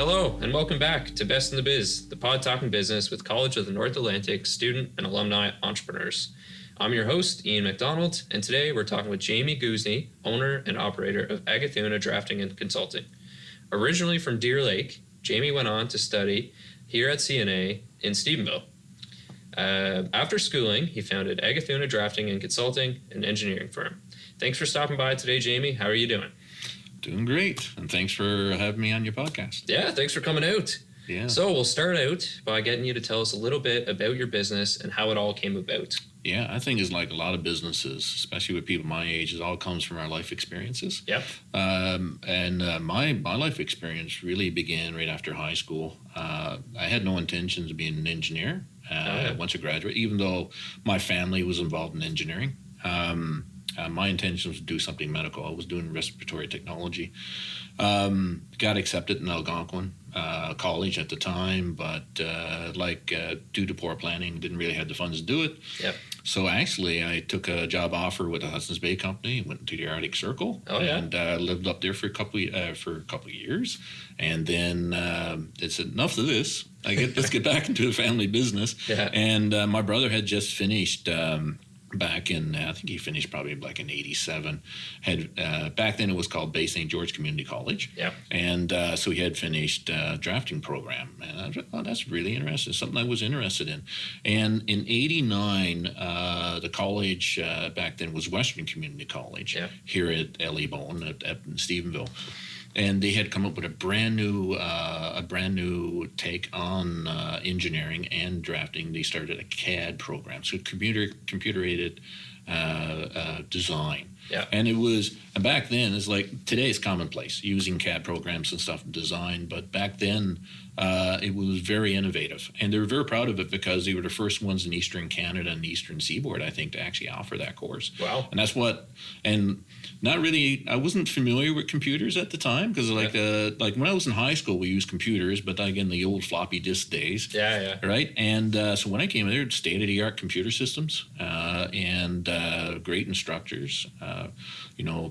Hello, and welcome back to Best in the Biz, the pod talking business with College of the North Atlantic student and alumni entrepreneurs. I'm your host, Ian McDonald, and today we're talking with Jamie Goosney, owner and operator of Aguathuna Drafting Consulting. Originally from Deer Lake, Jamie went on to study here at CNA in Stephenville. After schooling, he founded Aguathuna Drafting and Consulting, an engineering firm. Thanks for stopping by today, Jamie. How are you doing? Doing great, and thanks for having me on your podcast. Yeah, thanks for coming out. Yeah. So we'll start out by getting you to tell us a little bit about your business and how it all came about. Yeah, I think it's like a lot of businesses, especially with people my age, it all comes from our life experiences. Yep. My life experience really began right after high school. I had no intentions of being an engineer once I graduated, even though my family was involved in engineering. My intention was to do something medical. I was doing respiratory technology. Got accepted in Algonquin College at the time, but due to poor planning, didn't really have the funds to do it. Yep. So actually, I took a job offer with the Hudson's Bay Company, went to the Arctic Circle, and lived up there for a couple of years. And then it's enough of this. Let's get back into the family business. Yeah. And my brother had just finished. Back in, I think he finished probably like in '87. Back then it was called Bay St. George Community College. Yeah. And so he had finished a drafting program. And I thought, oh, that's really interesting, something I was interested in. And in '89, the college back then was Western Community College here at L.E. Bowen at Stephenville. And they had come up with a brand new take on engineering and drafting. They started a CAD program, so computer-aided design. Yeah. And back then, it's like today it's commonplace using CAD programs and stuff in design, but back then it was very innovative. And they were very proud of it because they were the first ones in Eastern Canada and the Eastern Seaboard, I think, to actually offer that course. Wow. And not really, I wasn't familiar with computers at the time because like when I was in high school, we used computers, but again, the old floppy disk days. Yeah. Right. And so when I came there, state-of-the-art computer systems and great instructors.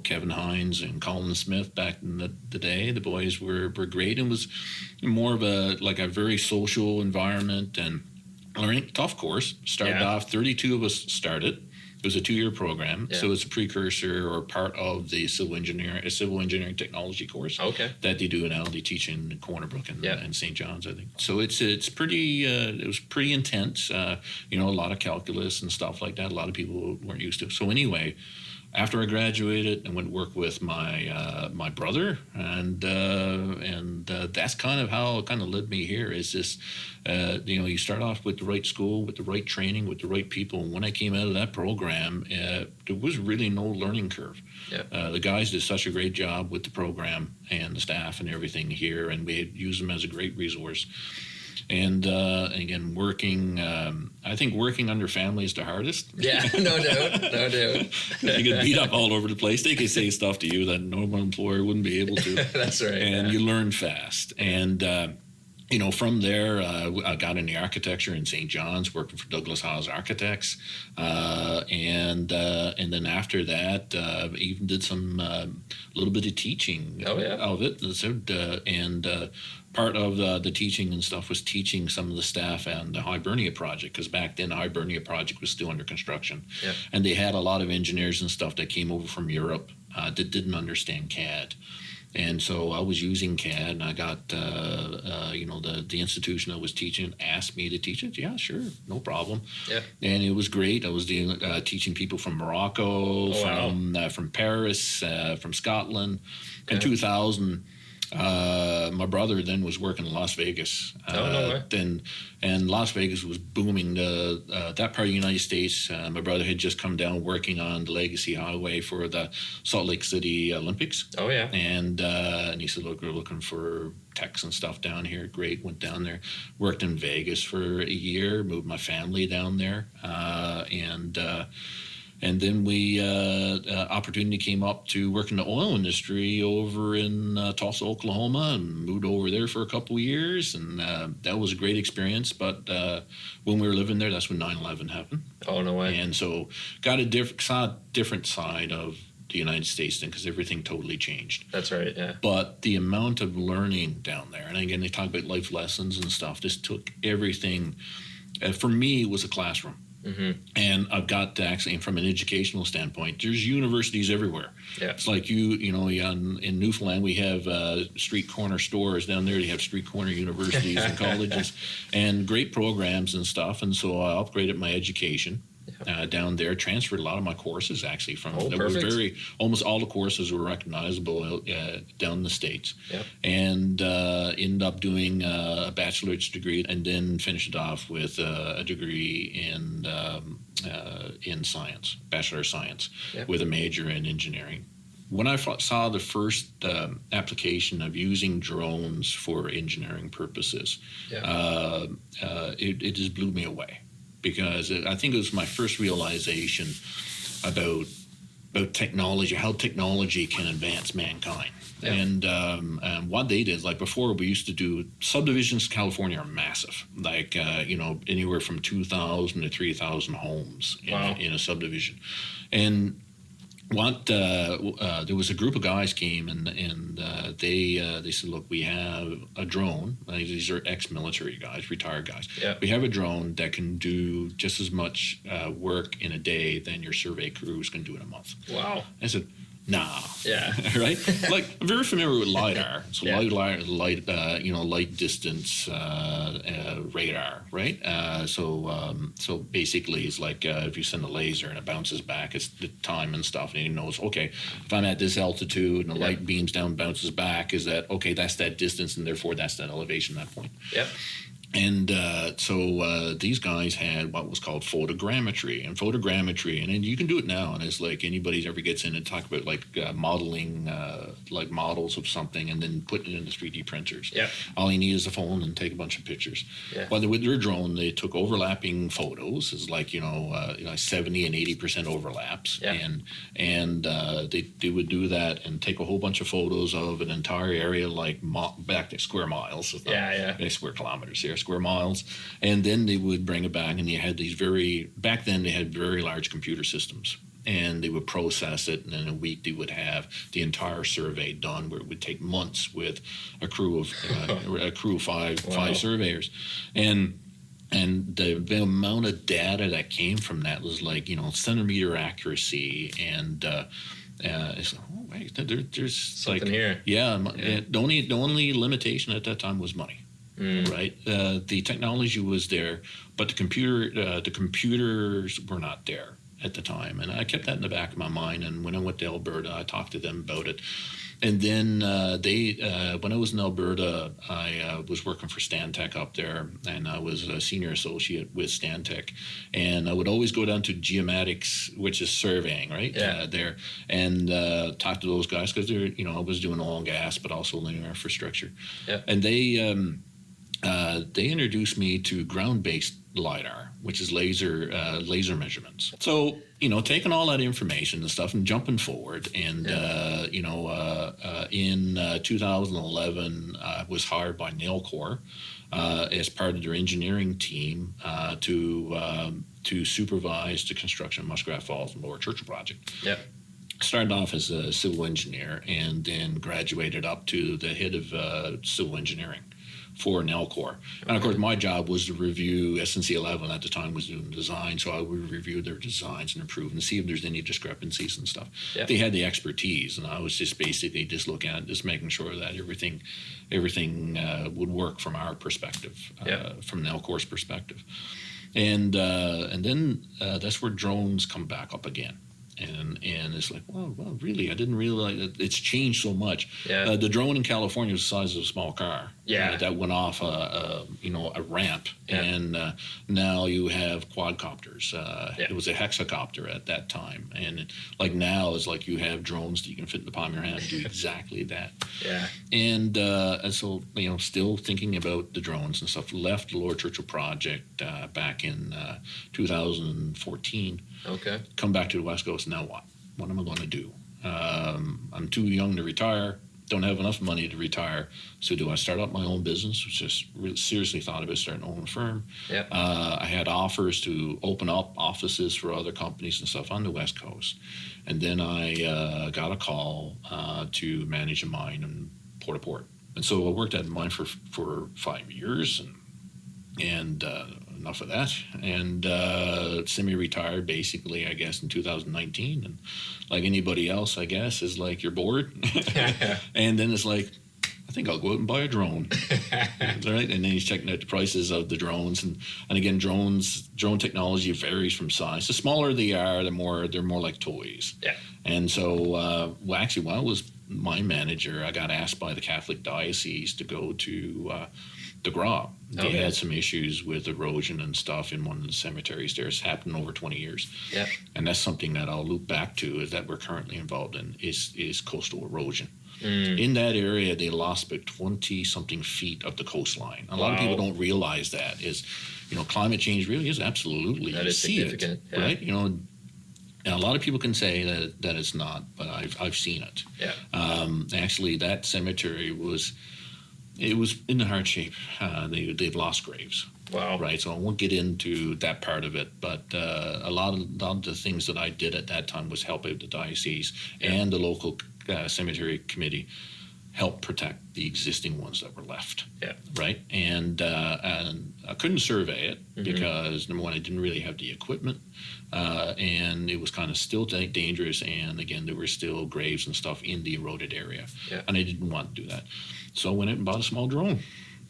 Kevin Hines and Colin Smith back in the day, the boys were great, and was more of a very social environment and learning. Tough course. Started off, 32 of us started. It was a 2-year program, so it's a precursor or part of the civil engineering technology course that they do now. They teach in Corner Brook and St. John's, I think. So it's pretty. It was pretty intense. A lot of calculus and stuff like that. A lot of people weren't used to. So anyway, after I graduated, I went to work with my brother, and that's kind of how it kind of led me here. Is this, you start off with the right school, with the right training, with the right people. And when I came out of that program, there was really no learning curve. Yeah. The guys did such a great job with the program and the staff and everything here, and we had used them as a great resource. And again, I think working under family is the hardest. Yeah, no doubt. You get beat up all over the place. They can say stuff to you that a normal employer wouldn't be able to. That's right. And you learn fast. And, from there, I got into architecture in St. John's, working for Douglas House Architects. And then after that, even did some little bit of teaching of it. Part of the teaching and stuff was teaching some of the staff on the Hibernia project, because back then the Hibernia project was still under construction. Yeah. And they had a lot of engineers and stuff that came over from Europe that didn't understand CAD. And so I was using CAD, and I got, the institution I was teaching asked me to teach it. Yeah, sure, no problem. Yeah. And it was great. I was teaching people from Morocco, from Paris, from Scotland. In 2000, my brother then was working in Las Vegas. No way. And Las Vegas was booming. That part of the United States, my brother had just come down working on the Legacy Highway for the Salt Lake City Olympics. Oh, yeah. And he said, look, we're looking for techs and stuff down here. Great, went down there. Worked in Vegas for a year, moved my family down there. And then opportunity came up to work in the oil industry over in Tulsa, Oklahoma, and moved over there for a couple of years. And that was a great experience. But when we were living there, that's when 9/11 happened. Oh, no way. And so got a different side of the United States then, because everything totally changed. That's right. Yeah. But the amount of learning down there, and again, they talk about life lessons and stuff. This took everything. For me, it was a classroom. Mm-hmm. And I've got to actually, from an educational standpoint, there's universities everywhere. Yeah. It's like in Newfoundland, we have street corner stores. Down there, you have street corner universities and colleges and great programs and stuff. And so I upgraded my education. Down there, transferred a lot of my courses actually from almost all the courses were recognizable down in the States. Yep. And ended up doing a bachelor's degree and then finished it off with a degree in science, bachelor of science, yep. with a major in engineering. When I saw the first application of using drones for engineering purposes, yeah. It just blew me away. Because I think it was my first realization about technology, how technology can advance mankind. Yeah. And what they did, like before, we used to do subdivisions. California are massive, like anywhere from 2,000 to 3,000 homes in a subdivision. And there was a group of guys came and they said, look, we have a drone. These are ex-military guys, retired guys. Yeah. We have a drone that can do just as much work in a day than your survey crews can do in a month. Wow. I said, nah. Yeah. Right? Like, I'm very familiar with LiDAR. So yeah. light distance radar, right? So basically, it's like if you send a laser and it bounces back, it's the time and stuff, and it knows, okay, if I'm at this altitude and the light beams down, bounces back, is that, okay, that's that distance, and therefore that's that elevation, that point. Yep. And so these guys had what was called photogrammetry, and then you can do it now. And it's like anybody ever gets in and talk about like modeling, like models of something, and then putting it into 3D printers. Yeah. All you need is a phone and take a bunch of pictures. Yeah. Well, with their drone, they took overlapping photos. It's like 70 and 80% overlaps. Yeah. And they would do that and take a whole bunch of photos of an entire area, like back to square miles. So square kilometers here. Square miles, and then they would bring it back, and they had back then they had very large computer systems, and they would process it, and in a week they would have the entire survey done, where it would take months with a crew of five surveyors, and the amount of data that came from that was like centimeter accuracy, and it's like, oh wait, there's something here. Yeah. The only limitation at that time was money. Right, the technology was there, but the computers were not there at the time, and I kept that in the back of my mind. And when I went to Alberta, I talked to them about it. And then when I was in Alberta, I was working for Stantec up there, and I was a senior associate with Stantec. And I would always go down to geomatics, which is surveying, right? Yeah. There, and talk to those guys, because they're, I was doing oil and gas, but also linear infrastructure. Yeah. And they introduced me to ground-based LiDAR, which is laser measurements. So, taking all that information and stuff and jumping forward, and in 2011, I was hired by Nalcor as part of their engineering team to supervise the construction of Muskrat Falls and Lower Churchill project. Yep. Started off as a civil engineer, and then graduated up to the head of civil engineering for Nalcor. And of course, my job was to review, SNC 11 at the time was doing design, so I would review their designs and improve and see if there's any discrepancies and stuff. Yep. They had the expertise, and I was just basically just looking at it, just making sure that everything would work from our perspective, from Nalcor's perspective. And then that's where drones come back up again. And it's like, well, really, I didn't realize that it's changed so much. Yeah. The drone in California was the size of a small car. Yeah. That went off a ramp, and now you have quadcopters. It was a hexacopter at that time, and like now it's like you have drones that you can fit in the palm of your hand and do exactly that. Yeah. And so still thinking about the drones and stuff. Left the Lower Churchill project back in 2014. Okay. Come back to the West Coast. Now what? What am I going to do? I'm too young to retire. don't have enough money to retire. So do I start up my own business? Which just really seriously thought about starting my own firm. Yeah. I had offers to open up offices for other companies and stuff on the West Coast. And then I got a call to manage a mine in Port-au-Port. And so I worked at a mine for 5 years, and enough of that. And semi-retired, basically, I guess, in 2019. And like anybody else, I guess, is like you're bored. And then it's like, I think I'll go out and buy a drone. Right? And then he's checking out the prices of the drones. And again, drone technology varies from size. The smaller they are, they're more like toys. Yeah. And so, actually, while I was mine manager, I got asked by the Catholic Diocese to go to the Gra. They had some issues with erosion and stuff in one of the cemeteries there. It's happened over 20 years. Yeah. And that's something that I'll loop back to, is that we're currently involved in is coastal erosion. In that area, they lost about 20-something feet of the coastline. A lot of people don't realize that is, climate change really is absolutely, that is significant, right? And a lot of people can say that it's not, but I've seen it. Yeah. Actually, that cemetery was in hard shape. They've lost graves. Wow. Right. So I won't get into that part of it, but a lot of the things that I did at that time was help out the diocese and the local cemetery committee, help protect the existing ones that were left. Yeah. Right. And I couldn't survey it because, number one, I didn't really have the equipment, and it was kind of still dangerous. And again, there were still graves and stuff in the eroded area, and I didn't want to do that. So I went out and bought a small drone.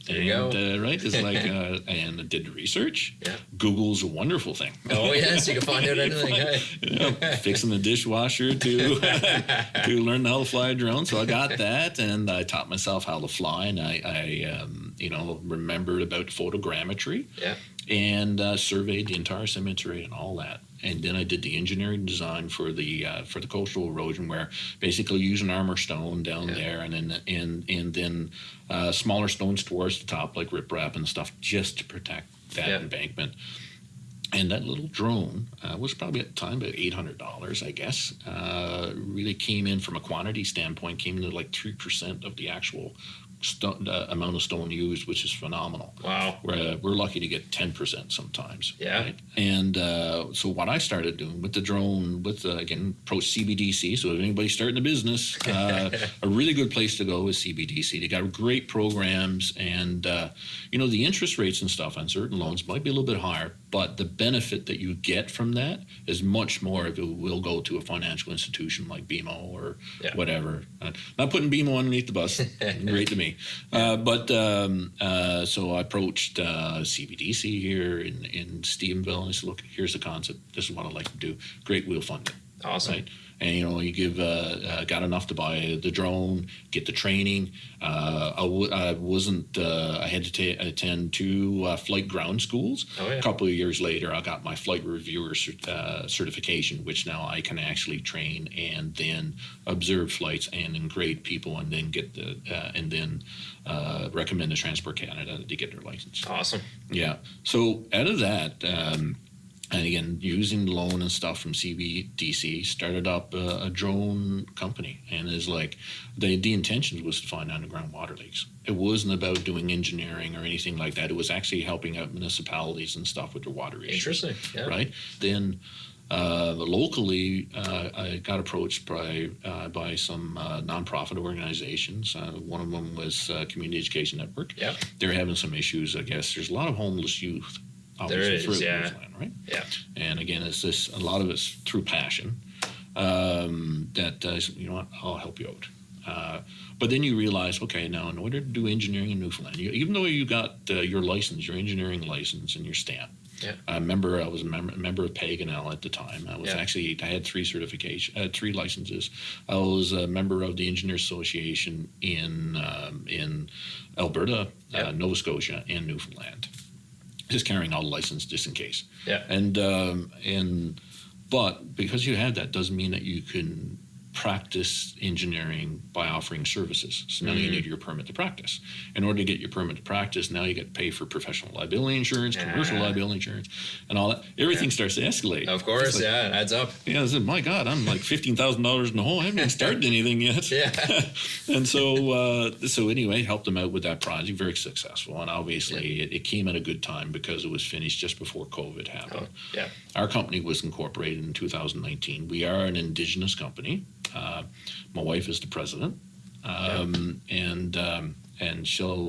There you go. Right, it's like, and I did the research. Yeah. Google's a wonderful thing. Oh yes, you can find out anything. Fixing the dishwasher to learn how to fly a drone. So I got that, and I taught myself how to fly, and I remembered about photogrammetry. Yeah. And surveyed the entire cemetery and all that. And then I did the engineering design for the coastal erosion, where basically use an armor stone down there, and then smaller stones towards the top, like riprap and stuff, just to protect that embankment. And that little drone was probably at the time about $800, I guess. Really came in from a quantity standpoint, came into like 3% of the actual amount of stone used, which is phenomenal. Wow. We're lucky to get 10% sometimes. Yeah. Right? And so what I started doing with the drone, again, approach CBDC. So if anybody's starting a business, a really good place to go is CBDC. They got great programs, and the interest rates and stuff on certain loans might be a little bit higher, but the benefit that you get from that is much more if it will go to a financial institution like BMO or whatever. Not putting BMO underneath the bus, great to me. So I approached CBDC here in Stephenville, and I said, look, here's the concept. This is what I'd like to do. Great, we'll fund it. Awesome. Right? And you give got enough to buy the drone, get the training. I had to attend 2 flight ground schools. A couple of years later, I got my flight reviewer certification, which now I can actually train and then observe flights and then grade people, and then get recommend to Transport Canada to get their license. Awesome. Yeah. So out of that. And again, using the loan and stuff from CBDC, started up a drone company. And it's like the intention was to find underground water leaks. It wasn't about doing engineering or anything like that. It was actually helping out municipalities and stuff with their water issues. Interesting. Yeah. Right? Then locally, I got approached by some nonprofit organizations. One of them was Community Education Network. Yeah. They're having some issues, I guess. There's a lot of homeless youth. There is, Newfoundland, right? Yeah. And again, a lot of it's through passion. You know what, I'll help you out. But then you realize, okay, now in order to do engineering in Newfoundland, even though you got your license, your engineering license and your stamp. Yeah. I was a member of Paganel at the time. I had 3 licenses. I was a member of the Engineers Association in Alberta, Nova Scotia, and Newfoundland. Just carrying all the license just in case. Yeah. But because you have that doesn't mean that you can practice engineering by offering services. So now you need your permit to practice. In order to get your permit to practice, now you get to pay for professional liability insurance, commercial liability insurance, and all that. Everything starts to escalate. Of course, it adds up. Yeah, I said, my God, I'm like $15,000 in the hole. I haven't even started anything yet. Yeah. And so anyway, helped them out with that project, very successful. And obviously it came at a good time because it was finished just before COVID happened. Oh, yeah. Our company was incorporated in 2019. We are an Indigenous company. My wife is the president, and she'll.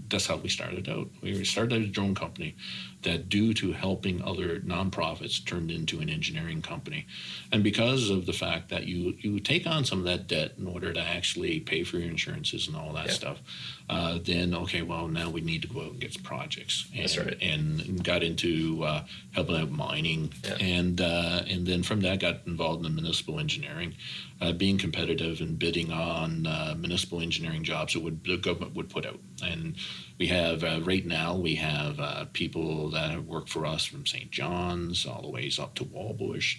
That's how we started out. We started out as a drone company that, due to helping other nonprofits, turned into an engineering company, and because of the fact that you take on some of that debt in order to actually pay for your insurances and all that stuff, then okay, well now we need to go out and get some projects. And, that's right. And got into helping out mining, and then from that got involved in municipal engineering, being competitive and bidding on municipal engineering jobs that the government would put out. And we have right now we have people that work for us from St. John's all the ways up to Walbush.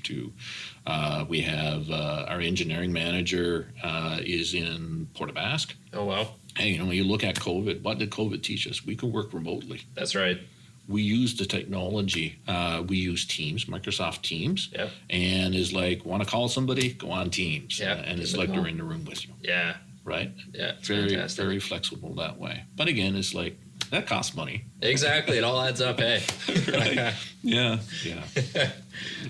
We have our engineering manager is in Port aux Basques. Oh wow. Hey, when you look at COVID, what did COVID teach us? We can work remotely. That's right. We use the technology. We use Teams, Microsoft Teams, and is like, want to call somebody? Go on Teams, and it's like they're in the room with you. Yeah. Right. Yeah. Very, fantastic. very flexible that way. But again, it's like that costs money. Exactly. It all adds up, hey. Right. Yeah.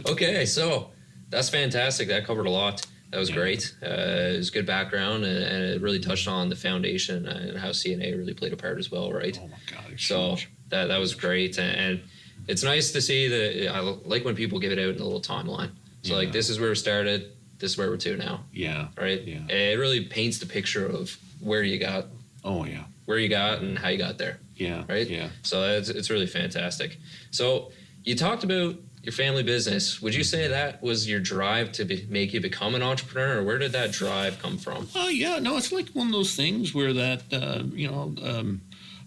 Okay, so that's fantastic. That covered a lot. That was great. It was good background, and it really touched on the foundation and how CNA really played a part as well, right? Oh my God. So huge. that was great, and it's nice to see that. I like when people give it out in a little timeline. So like, this is where we started. This is where we're to now. Yeah. Right. Yeah. It really paints the picture of where you got. Oh yeah. Where you got and how you got there. Yeah. Right. Yeah. So it's really fantastic. So you talked about your family business. Would you say that was your drive to make you become an entrepreneur, or where did that drive come from? Oh yeah, no, it's like one of those things where that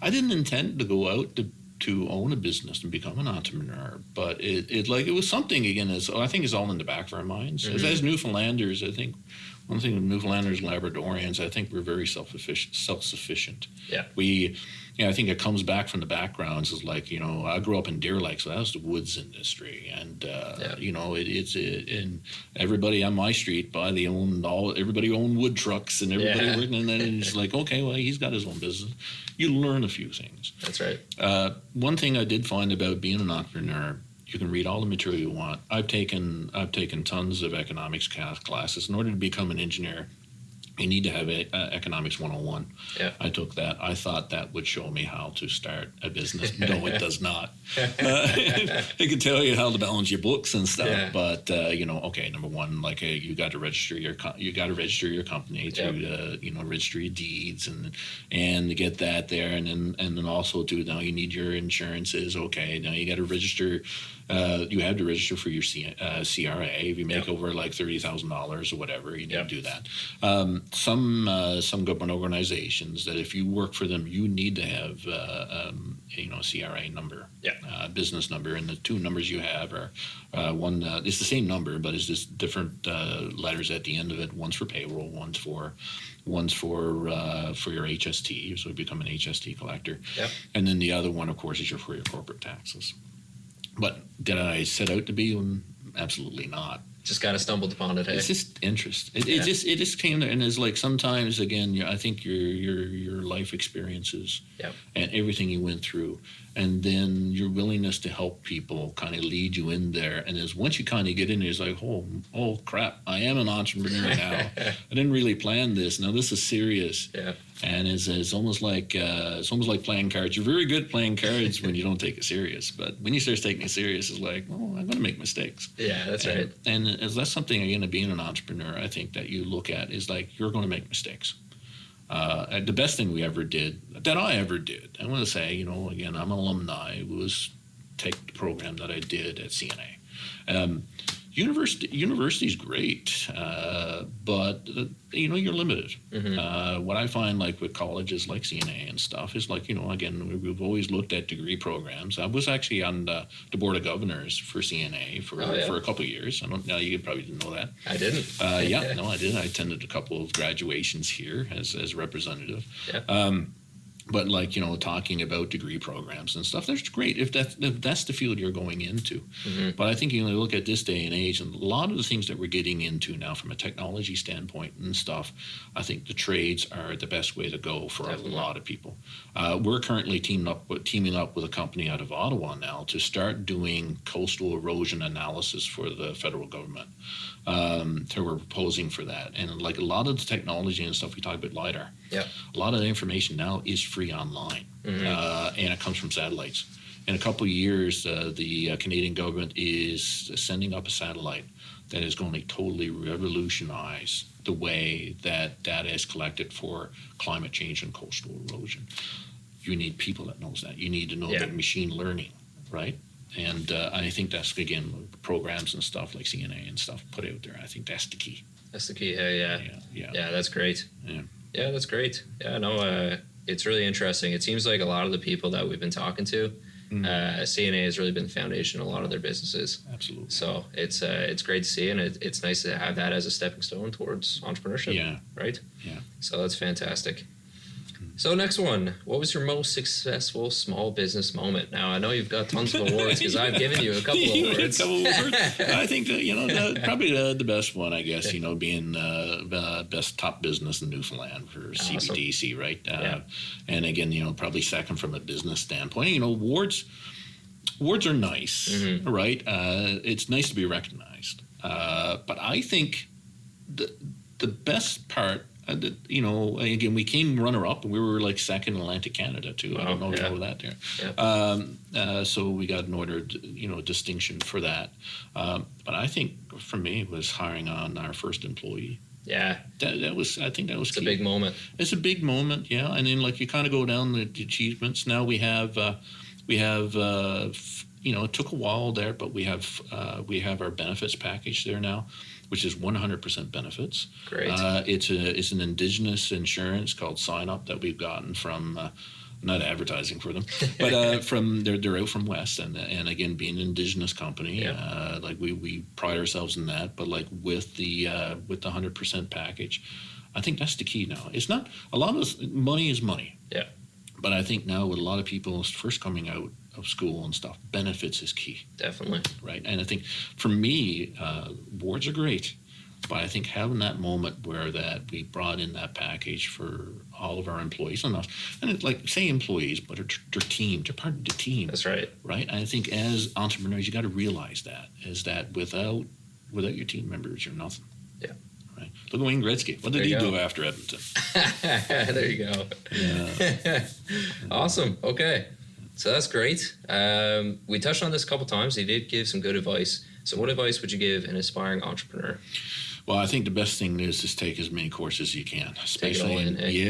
I didn't intend to go out to own a business and become an entrepreneur, but it was something again. I think it's all in the back of our minds. Mm-hmm. As Newfoundlanders, I think one thing with Newfoundlanders and Labradorians, I think we're very self-sufficient. Yeah. I think it comes back from the backgrounds. Is like, I grew up in Deer Lake, so that was the woods industry, and and everybody on my street, everybody owned wood trucks, and everybody working, and then it's like, okay, well, he's got his own business. You learn a few things. That's right. One thing I did find about being an entrepreneur, you can read all the material you want. I've taken tons of economics classes. In order to become an engineer, you need to have Economics 101. Yeah. I took that. I thought that would show me how to start a business. No, it does not. It can tell you how to balance your books and stuff. But okay, number one, like you got to register your company through the registry of deeds and to get that there, and then also too, now you need your insurances. Okay, now you got to register. You have to register for your CRA. If you make over like $30,000 or whatever, you need to do that. Some government organizations that if you work for them, you need to have CRA number, business number, and the two numbers you have are one. It's the same number, but it's just different letters at the end of it. One's for payroll, one's for your HST, so you become an HST collector, and then the other one, of course, is for your corporate taxes. But did I set out to be one? Absolutely not. Just kind of stumbled upon it. Hey? It's just interest. It just came there, and it's like sometimes again, I think your life experiences and everything you went through, and then your willingness to help people kind of lead you in there. And as once you kind of get in there, it's like, oh crap, I am an entrepreneur now. I didn't really plan this. Now this is serious. Yeah. And it's almost like playing cards. You're very good at playing cards when you don't take it serious, but when you start taking it serious, it's like, I'm going to make mistakes. Yeah, that's right. And that's something, again, of being an entrepreneur, I think that you look at is like, you're going to make mistakes. The best thing I ever did, I want to say, again, I'm an alumni, was take the program that I did at CNA. University's great, but you're limited. What I find, like with colleges like CNA and stuff, is like, again, we've always looked at degree programs. I was actually on the board of governors for CNA for a couple of years. I don't know, you probably didn't know that. I didn't. Yeah, no, I did. I attended a couple of graduations here as representative. Yeah. But like, talking about degree programs and stuff, that's great if that's the field you're going into. But I think look at this day and age, and a lot of the things that we're getting into now from a technology standpoint and stuff, I think the trades are the best way to go for a lot of people. We're currently teaming up with a company out of Ottawa now to start doing coastal erosion analysis for the federal government. So we're proposing for that, and like a lot of the technology and stuff we talk about LiDAR. Yeah. A lot of the information now is free online, and it comes from satellites. In a couple of years, the Canadian government is sending up a satellite that is going to totally revolutionize the way that data is collected for climate change and coastal erosion. You need people that knows that. You need to know about machine learning, right? And I think that's, again, programs and stuff like CNA and stuff put out there. I think that's the key. That's the key. Yeah, that's great. Yeah, that's great. Yeah, no, it's really interesting. It seems like a lot of the people that we've been talking to, CNA has really been the foundation of a lot of their businesses. Absolutely. So it's great to see, and it's nice to have that as a stepping stone towards entrepreneurship. Yeah. Right? Yeah. So that's fantastic. So next one, what was your most successful small business moment? Now, I know you've got tons of awards because I've given you a couple of awards. I think that, probably the best one, I guess, being best top business in Newfoundland for CBDC, right? And again, probably second from a business standpoint. Awards are nice, right? It's nice to be recognized. But I think the best part, again, we came runner-up, and we were like second in Atlantic Canada too. I don't know if you know that there. Yeah. So we got an order, distinction for that. But I think for me, it was hiring on our first employee. Yeah. That was, I think that was key. It's a big moment. It's a big moment, yeah. And then like you kind of go down the achievements. Now we have, it took a while there, but we have our benefits package there now, which is 100% benefits. Great. It's an indigenous insurance called Sign Up that we've gotten from, not advertising for them, but from they're out from West, and again, being an indigenous company, like we pride ourselves in that. But like with the 100% package, I think that's the key now. It's not a lot of money is money. Yeah. But I think now with a lot of people first coming out of school and stuff, benefits is key. Definitely. Right. And I think for me, boards are great, but I think having that moment where that we brought in that package for all of our employees and us, and it's like, say employees, but they're team, they're part of the team. That's right. Right. And I think as entrepreneurs, you got to realize that is that without your team members, you're nothing. Yeah. Right. Look at Wayne Gretzky. What did he do after Edmonton? There you go. Yeah. Awesome. Okay. So that's great. We touched on this a couple times. You did give some good advice. So what advice would you give an aspiring entrepreneur? Well, I think the best thing is to take as many courses as you can, especially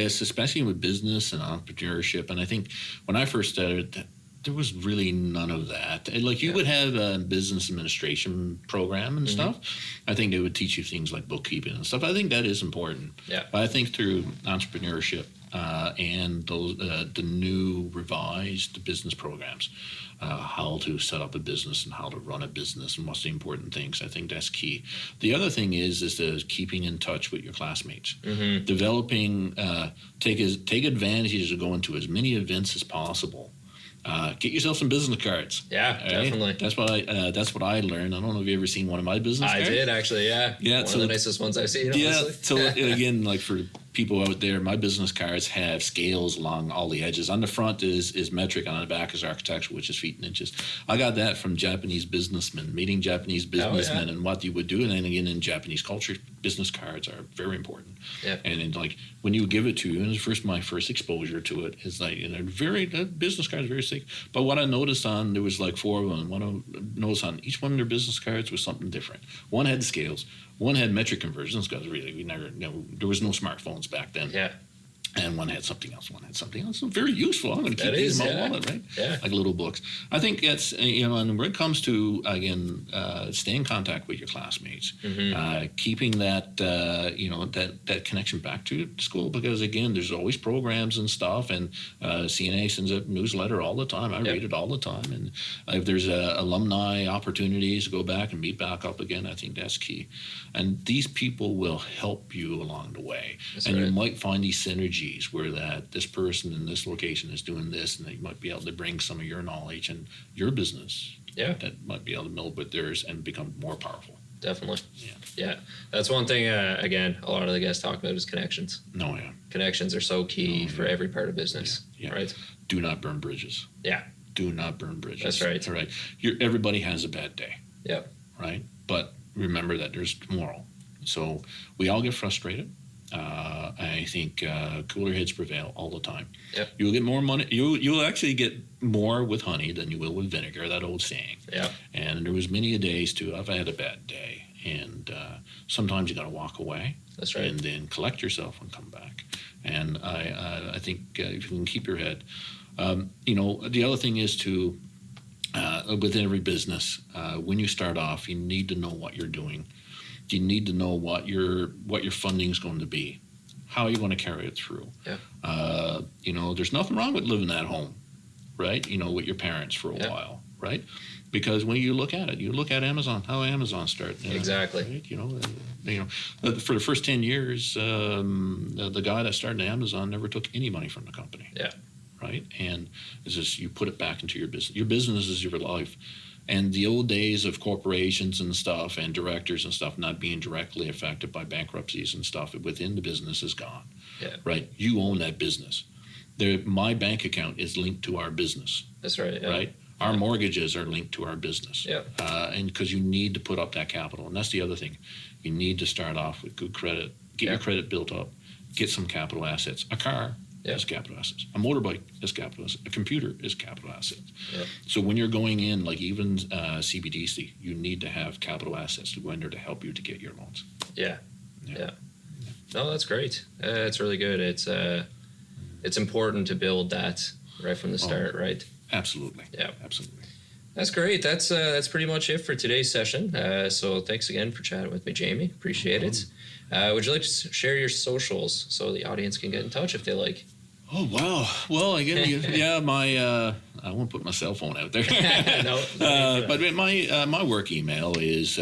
especially with business and entrepreneurship. And I think when I first started, there was really none of that. And like you would have a business administration program and stuff. I think they would teach you things like bookkeeping and stuff. I think that is important. Yeah. But I think through entrepreneurship and those the new revised business programs, how to set up a business and how to run a business and what's the important things. I think that's key. The other thing is the keeping in touch with your classmates, developing, take advantage of going to as many events as possible. Get yourself some business cards. Yeah, right? definitely. That's what I learned. I don't know if you've ever seen one of my business cards. I did actually. Yeah. One of the nicest ones I've seen. Yeah. Honestly. So again, like for people out there, my business cards have scales along all the edges. On the front is metric, and on the back is architectural, which is feet and inches. I got that from Japanese businessmen, meeting Japanese businessmen and what you would do. And then again, in Japanese culture, business cards are very important. Yeah. And then, like when you give it to you, and my first exposure to it is like, the business cards are very sick. But what I noticed there was like 4 of them. One I noticed on each one of their business cards was something different. One had scales. One had metric conversions because really there was no smartphones back then. Yeah. And one had something else. So very useful. I'm going to keep these in my wallet, right? Yeah. Like little books. I think that's, and when it comes to, again, stay in contact with your classmates, keeping that, that connection back to school, because, again, there's always programs and stuff, and CNA sends a newsletter all the time. I read it all the time. And if there's alumni opportunities to go back and meet back up again, I think that's key. And these people will help you along the way. That's and right. You might find these synergies where that this person in this location is doing this, and they might be able to bring some of your knowledge and your business that might be able to meld with theirs and become more powerful. Definitely. Yeah. That's one thing, again, a lot of the guys talk about is connections. Connections are so key for every part of business, right? Do not burn bridges. Do not burn bridges. That's right. All right. Everybody has a bad day. Right? But remember that there's tomorrow. So we all get frustrated. I think cooler heads prevail all the time. You'll get more money. You'll actually get more with honey than you will with vinegar. That old saying. And there was many a days too. I've had a bad day, and sometimes you got to walk away. That's right. And then collect yourself and come back. And I think if you can keep your head, the other thing is to within every business, when you start off, you need to know what you're doing. You need to know what your funding is going to be. How are you going to carry it through? There's nothing wrong with living at home, right? With your parents for a while, right? Because when you look at Amazon, how Amazon started. Exactly. Right? For the first 10 years, the guy that started Amazon never took any money from the company. Right? And it's just you put it back into your business. Your business is your life. And the old days of corporations and stuff and directors and stuff not being directly affected by bankruptcies and stuff within the business is gone. Right? You own that business. My bank account is linked to our business. That's right. Right? Our mortgages are linked to our business. And because you need to put up that capital. And that's the other thing. You need to start off with good credit. Get your credit built up. Get some capital assets. A car is capital assets. A motorbike is capital assets. A computer is capital assets. So when you're going in, like even CBDC, you need to have capital assets to go in there to help you to get your loans. No, that's great. It's really good. It's important to build that right from the start, right? Absolutely. Absolutely. That's great. That's pretty much it for today's session. So thanks again for chatting with me, Jamie. Appreciate it. Would you like to share your socials so the audience can get in touch if they like? Oh, wow. Well, again, my I won't put my cell phone out there. But my work email is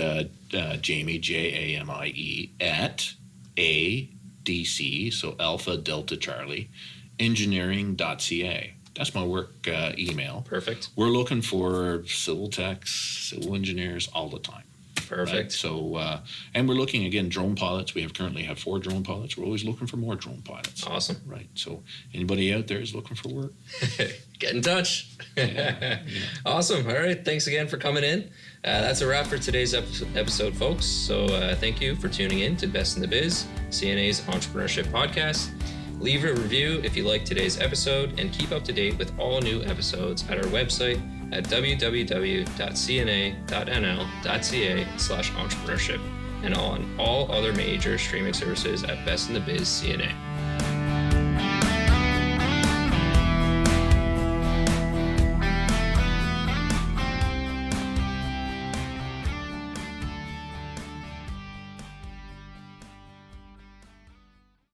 Jamie, Jamie, at ADC, so Alpha Delta Charlie, engineering.ca. That's my work email. Perfect. We're looking for civil techs, civil engineers all the time. Perfect. Right? So, and we're looking, again, drone pilots. We currently have 4 drone pilots. We're always looking for more drone pilots. Awesome. Right. So anybody out there is looking for work? Get in touch. Awesome. All right. Thanks again for coming in. That's a wrap for today's episode, folks. So thank you for tuning in to Best in the Biz, CNA's entrepreneurship podcast. Leave a review if you like today's episode, and keep up to date with all new episodes at our website at www.cna.nl.ca/entrepreneurship and on all other major streaming services at Best in the Biz CNA.